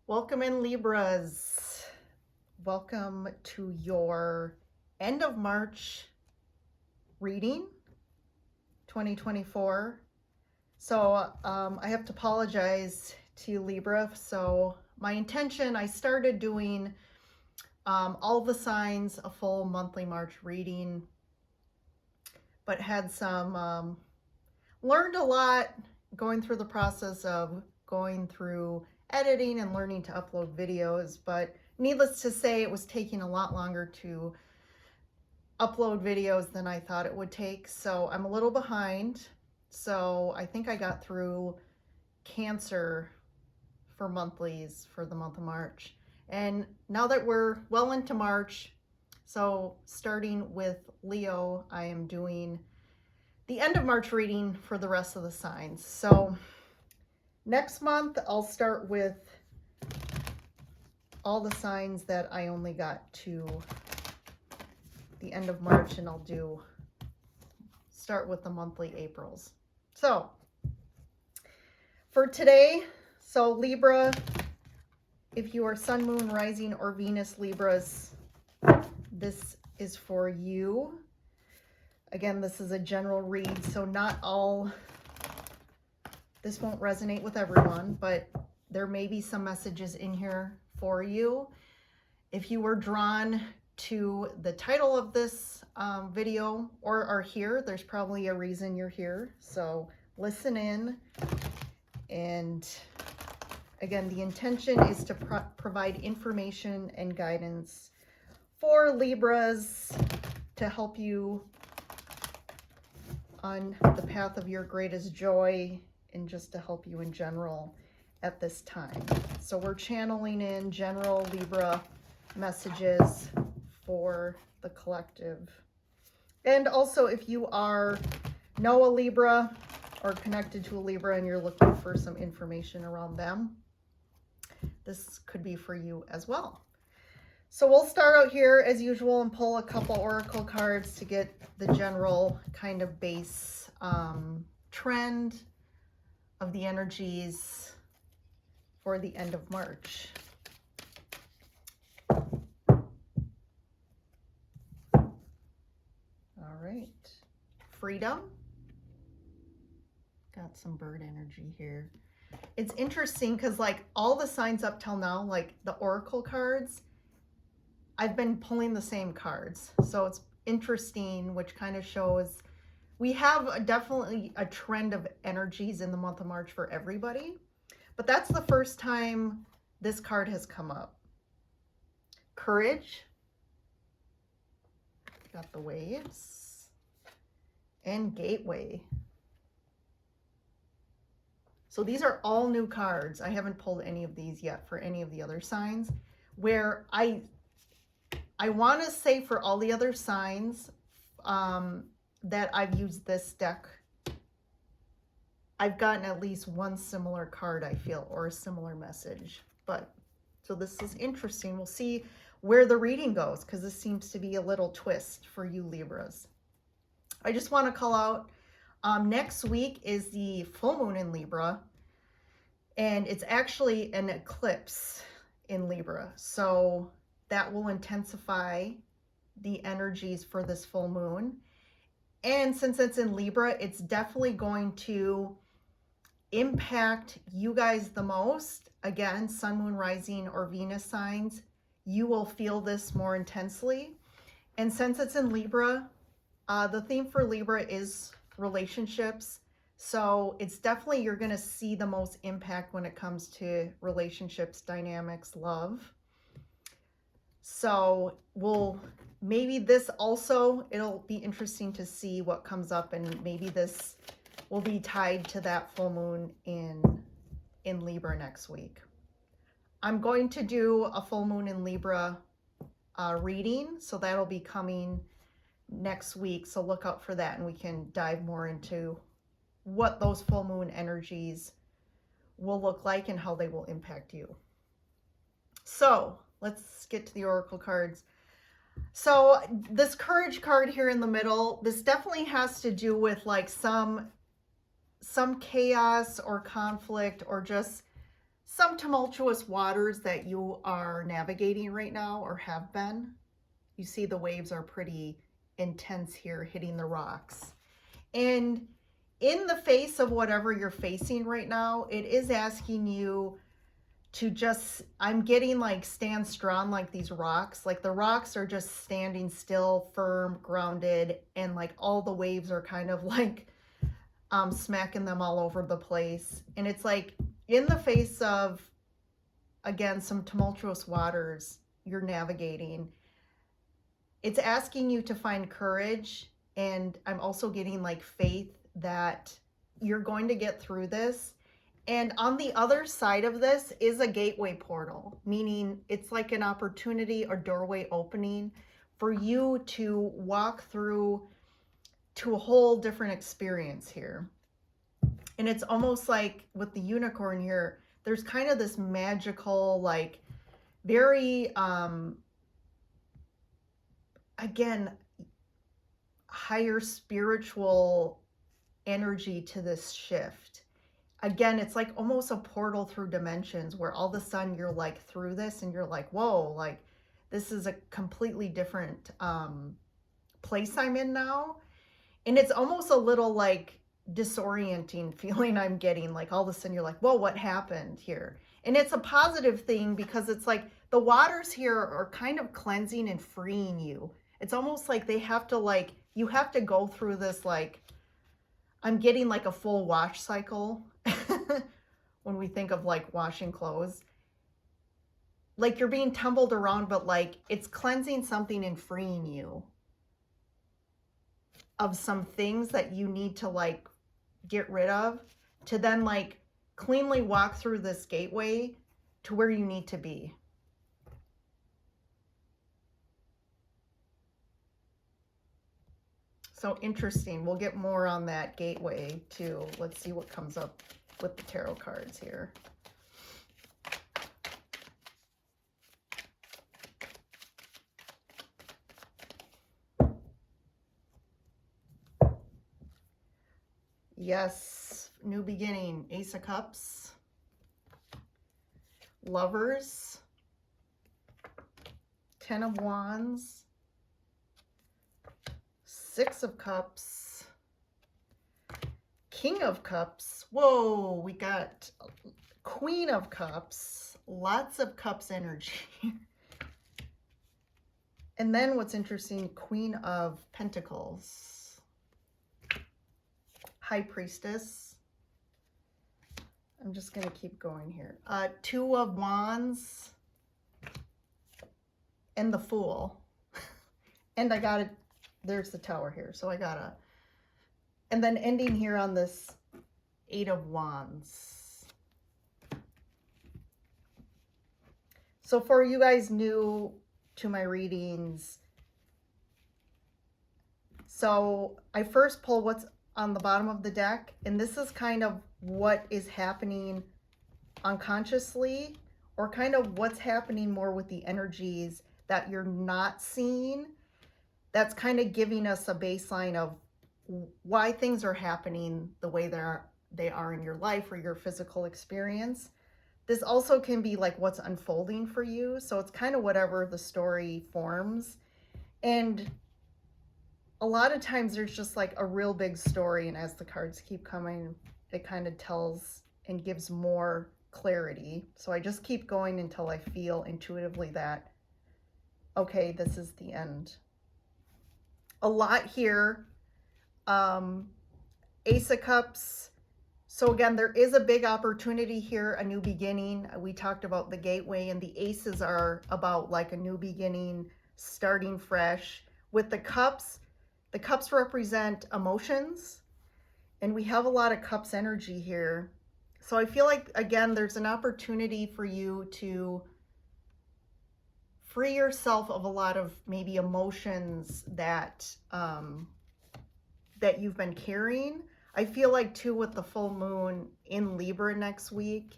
Welcome in, Libras. Welcome to your end of March reading 2024. So I have to apologize to you, Libra. So my intention, I started doing all the signs, a full monthly March reading, but had some, learned a lot going through the process of going through editing and learning to upload videos, but needless to say, it was taking a lot longer to upload videos than I thought it would take. So I'm a little behind. So I think I got through Cancer for monthlies for the month of March. And now that we're well into March, so starting with Leo, I am doing the end of March reading for the rest of the signs. So next month, I'll start with all the signs that I only got to the end of March, and I'll start with the monthly Aprils. So for today, so Libra, if you are Sun, Moon, Rising, or Venus Libras, this is for you. Again, this is a general read, so not all, this won't resonate with everyone, but there may be some messages in here for you. If you were drawn to the title of this video or are here, there's probably a reason you're here. So listen in. And again, the intention is to provide information and guidance for Libras to help you on the path of your greatest joy and just to help you in general at this time. So we're channeling in general Libra messages for the collective. And also, if you know a Libra or connected to a Libra and you're looking for some information around them, this could be for you as well. So we'll start out here as usual and pull a couple oracle cards to get the general kind of base trend of the energies for the end of March. All right. Freedom. Got some bird energy here. It's interesting because like all the signs up till now, like the oracle cards, I've been pulling the same cards. So it's interesting, which kind of shows we have definitely a trend of energies in the month of March for everybody. But that's the first time this card has come up. Courage. Got the waves. And gateway. So these are all new cards. I haven't pulled any of these yet for any of the other signs. Where I want to say for all the other signs that I've used this deck, I've gotten at least one similar card, I feel, or a similar message. But so this is interesting. We'll see where the reading goes because this seems to be a little twist for you Libras. I just want to call out next week is the full moon in Libra, and it's actually an eclipse in Libra. So that will intensify the energies for this full moon. And since it's in Libra, it's definitely going to impact you guys the most. Again, Sun, Moon, Rising, or Venus signs, you will feel this more intensely. And since it's in Libra, the theme for Libra is relationships. So it's definitely, you're going to see the most impact when it comes to relationships, dynamics, love. So maybe this also, it'll be interesting to see what comes up, and maybe this will be tied to that full moon in Libra next week. I'm going to do a full moon in Libra reading, so that'll be coming next week. So look out for that, and we can dive more into what those full moon energies will look like and how they will impact you. So let's get to the oracle cards. So this courage card here in the middle, this definitely has to do with like some chaos or conflict or just some tumultuous waters that you are navigating right now or have been. You see the waves are pretty intense here, hitting the rocks. And in the face of whatever you're facing right now, it is asking you to just, I'm getting like stand strong like these rocks. Like the rocks are just standing still, firm, grounded, and like all the waves are kind of like smacking them all over the place. And it's like in the face of, again, some tumultuous waters you're navigating, it's asking you to find courage. And I'm also getting like faith that you're going to get through this. And on the other side of this is a gateway portal, meaning it's like an opportunity or doorway opening for you to walk through to a whole different experience here. And it's almost like with the unicorn here, there's kind of this magical, like very, again, higher spiritual energy to this shift. Again, it's like almost a portal through dimensions where all of a sudden you're like through this and you're like, whoa, like this is a completely different place I'm in now. And it's almost a little like disorienting feeling I'm getting. Like all of a sudden you're like, whoa, what happened here? And it's a positive thing because it's like the waters here are kind of cleansing and freeing you. It's almost like they have to like, you have to go through this, like, I'm getting like a full wash cycle when we think of like washing clothes. Like you're being tumbled around, but like it's cleansing something and freeing you of some things that you need to like get rid of to then like cleanly walk through this gateway to where you need to be. So interesting. We'll get more on that gateway too. Let's see what comes up with the tarot cards here. Yes, new beginning. Ace of Cups. Lovers. Ten of Wands. Six of Cups. King of Cups. Whoa, we got Queen of Cups. Lots of Cups energy. And then what's interesting, Queen of Pentacles. High Priestess. I'm just going to keep going here. Two of Wands. And the Fool. And I got it. There's the Tower here. So I got a, and then ending here on this Eight of Wands. So for you guys new to my readings, so I first pull what's on the bottom of the deck, and this is kind of what is happening unconsciously, or kind of what's happening more with the energies that you're not seeing. That's kind of giving us a baseline of why things are happening the way they are in your life or your physical experience. This also can be like what's unfolding for you. So it's kind of whatever the story forms. And a lot of times there's just like a real big story. And as the cards keep coming, it kind of tells and gives more clarity. So I just keep going until I feel intuitively that, okay, this is the end. A lot here. Ace of Cups. So again, there is a big opportunity here, a new beginning. We talked about the gateway, and the aces are about like a new beginning, starting fresh. With the cups represent emotions, and we have a lot of cups energy here. So I feel like, again, there's an opportunity for you to free yourself of a lot of maybe emotions that that you've been carrying. I feel like too with the full moon in Libra next week,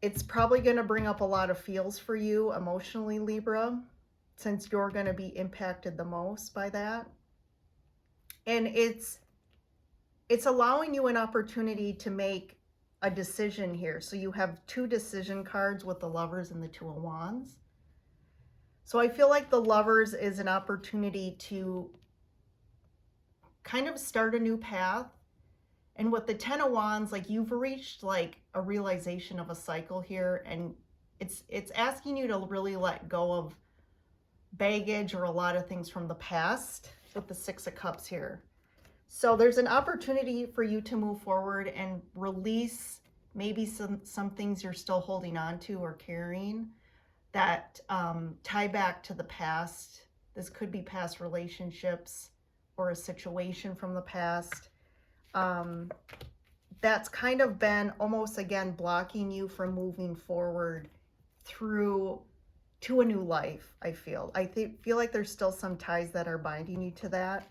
it's probably going to bring up a lot of feels for you emotionally, Libra, since you're going to be impacted the most by that. And it's allowing you an opportunity to make a decision here. So you have 2 decision cards with the Lovers and the 2 of Wands. So I feel like the Lovers is an opportunity to kind of start a new path. And with the 10 of Wands, like you've reached like a realization of a cycle here, and it's asking you to really let go of baggage or a lot of things from the past with the 6 of Cups here. So there's an opportunity for you to move forward and release maybe some things you're still holding on to or carrying that tie back to the past. This could be past relationships or a situation from the past. That's kind of been almost, again, blocking you from moving forward through to a new life, I feel. Feel like there's still some ties that are binding you to that.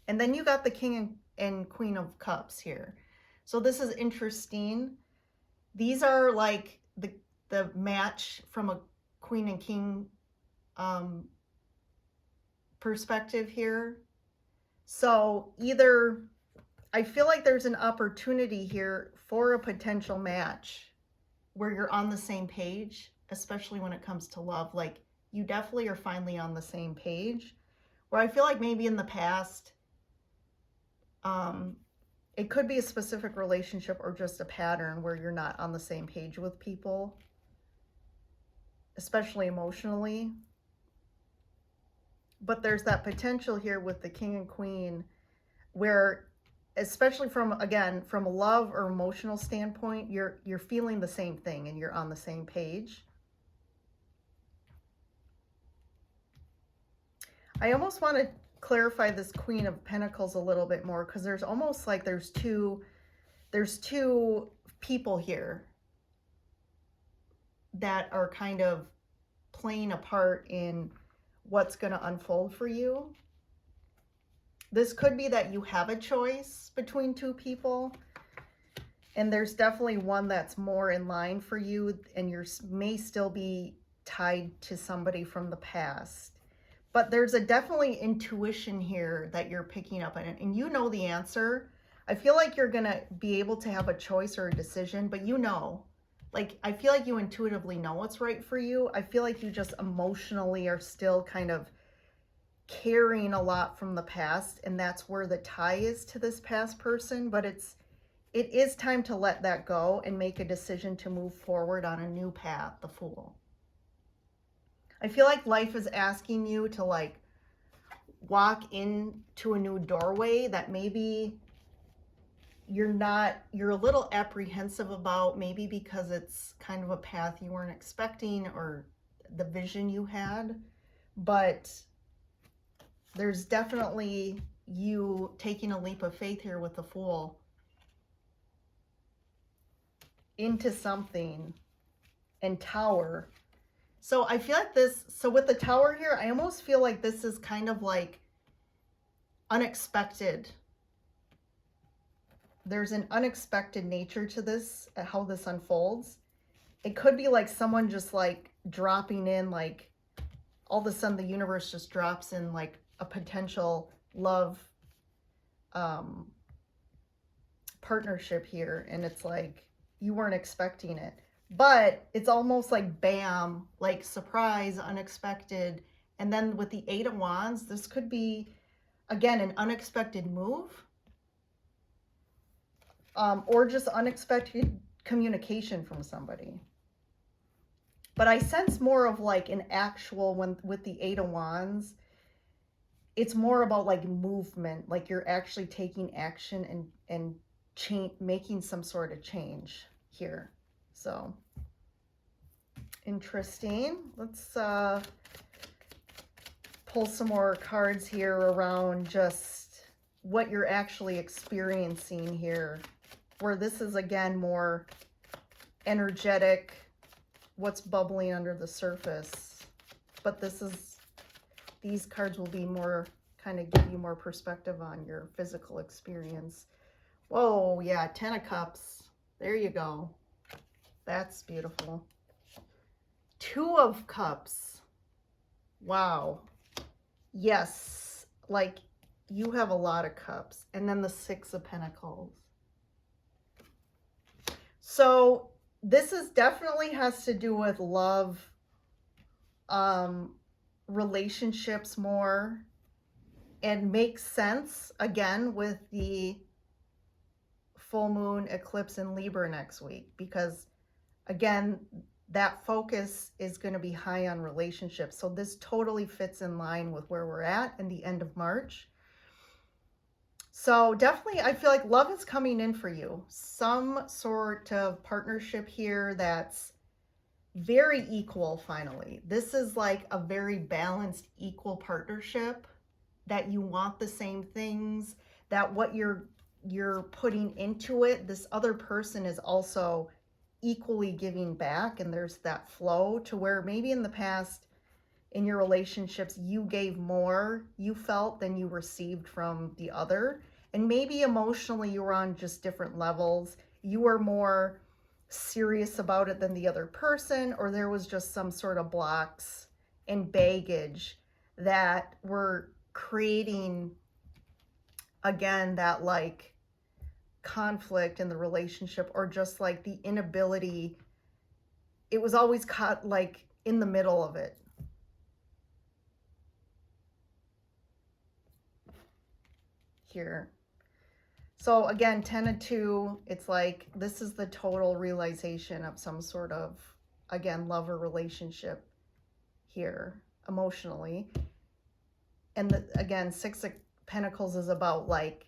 And then you got the King and Queen of Cups here. So this is interesting. These are like the match from a Queen and King perspective here. So either, I feel like there's an opportunity here for a potential match where you're on the same page, especially when it comes to love. Like you definitely are finally on the same page, where I feel like maybe in the past, it could be a specific relationship or just a pattern where you're not on the same page with people, especially emotionally. But there's that potential here with the King and Queen where, especially from a love or emotional standpoint, you're feeling the same thing and you're on the same page. I almost want to clarify this Queen of Pentacles a little bit more, because there's almost like there's two people here that are kind of playing a part in what's going to unfold for you. This could be that you have a choice between 2 people, and there's definitely one that's more in line for you, and you may still be tied to somebody from the past. But there's a definitely intuition here that you're picking up on, and you know the answer. I feel like you're going to be able to have a choice or a decision, but you know, like, I feel like you intuitively know what's right for you. I feel like you just emotionally are still kind of carrying a lot from the past, and that's where the tie is to this past person. But it is time to let that go and make a decision to move forward on a new path, the Fool. I feel like life is asking you to like walk into a new doorway that maybe you're a little apprehensive about, maybe because it's kind of a path you weren't expecting or the vision you had. But there's definitely you taking a leap of faith here with the Fool into something. And Tower. So I feel like so with the Tower here, I almost feel like this is kind of like unexpected. There's an unexpected nature to this, how this unfolds. It could be like someone just like dropping in, like all of a sudden the universe just drops in like a potential love partnership here, and it's like you weren't expecting it. But it's almost like bam, like surprise, unexpected. And then with the 8 of Wands, this could be, again, an unexpected move. Or just unexpected communication from somebody. But I sense more of like an actual, with the 8 of Wands, it's more about like movement, like you're actually taking action and making some sort of change here. So interesting. Let's pull some more cards here around just what you're actually experiencing here, where this is again more energetic, what's bubbling under the surface. But these cards will be more, kind of give you more perspective on your physical experience. Whoa, yeah, 10 of Cups. There you go. That's beautiful. 2 of Cups. Wow. Yes, like you have a lot of cups. And then the 6 of Pentacles. So this is definitely has to do with love, relationships more, and makes sense again with the full moon eclipse in Libra next week, because again, that focus is going to be high on relationships. So this totally fits in line with where we're at in the end of March. So definitely, I feel like love is coming in for you. Some sort of partnership here that's very equal finally. This is like a very balanced, equal partnership that you want the same things, that what you're putting into it, this other person is also equally giving back, and there's that flow to where maybe in the past in your relationships you gave more, you felt, than you received from the other, and maybe emotionally you were on just different levels. You were more serious about it than the other person, or there was just some sort of blocks and baggage that were creating again that like conflict in the relationship, or just like the inability. It was always caught like in the middle of it. Here. So again, 10 of 2, it's like this is the total realization of some sort of, again, love or relationship here emotionally. And again, 6 of Pentacles is about like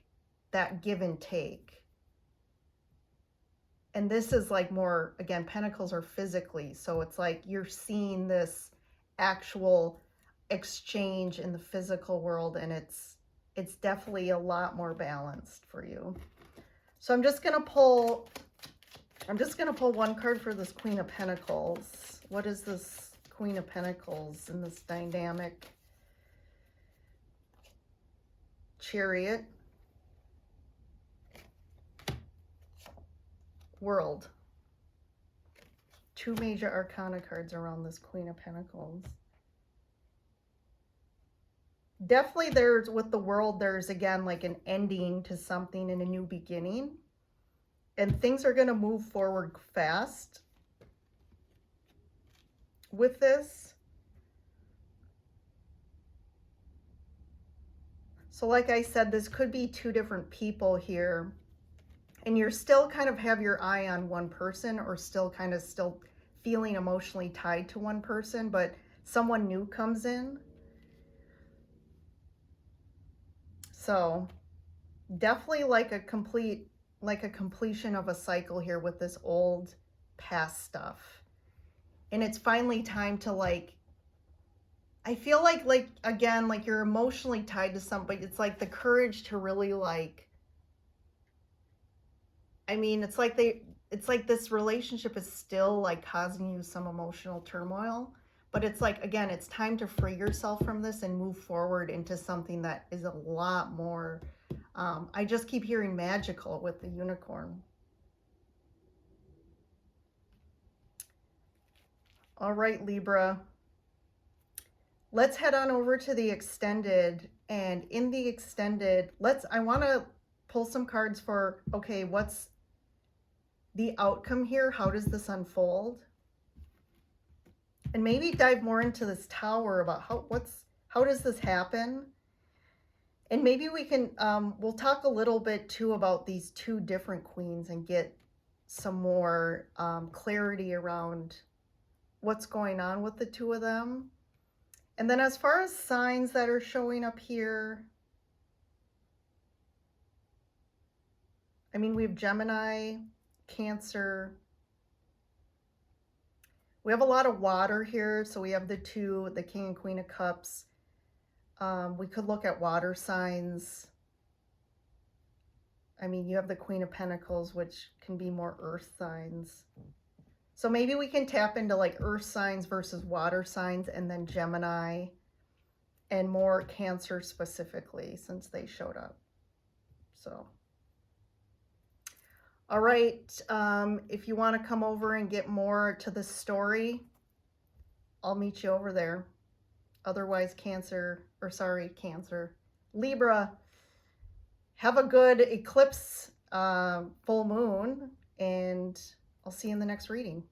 that give and take. And this is like more, again, Pentacles are physically. So it's like you're seeing this actual exchange in the physical world, and it's definitely a lot more balanced for you. So I'm just gonna pull one card for this Queen of Pentacles. What is this Queen of Pentacles in this dynamic? Chariot. World. 2 major arcana cards around this Queen of Pentacles. Definitely there's, with the World, there's again like an ending to something and a new beginning. And things are going to move forward fast with this. So like I said, this could be 2 different people here. And you're still kind of have your eye on one person, or still feeling emotionally tied to one person, but someone new comes in. So definitely like a completion of a cycle here with this old past stuff. And it's finally time to like, I feel like again, like you're emotionally tied to somebody. It's like the courage to really like, I mean, it's like this relationship is still like causing you some emotional turmoil, but it's like, again, it's time to free yourself from this and move forward into something that is a lot more, I just keep hearing magical with the unicorn. All right, Libra. Let's head on over to the extended, and in the extended, I want to pull some cards for, okay, what's the outcome here? How does this unfold? And maybe dive more into this Tower about how does this happen? And maybe we can, we'll talk a little bit too about these 2 different queens and get some more clarity around what's going on with the 2 of them. And then as far as signs that are showing up here, I mean, we have Gemini, Cancer. We have a lot of water here. So we have the King and Queen of Cups. We could look at water signs. I mean, you have the Queen of Pentacles, which can be more earth signs. So maybe we can tap into like earth signs versus water signs, and then Gemini and more Cancer specifically, since they showed up. So, all right. If you want to come over and get more to the story, I'll meet you over there. Otherwise, Cancer, Libra, have a good eclipse, full moon, and I'll see you in the next reading.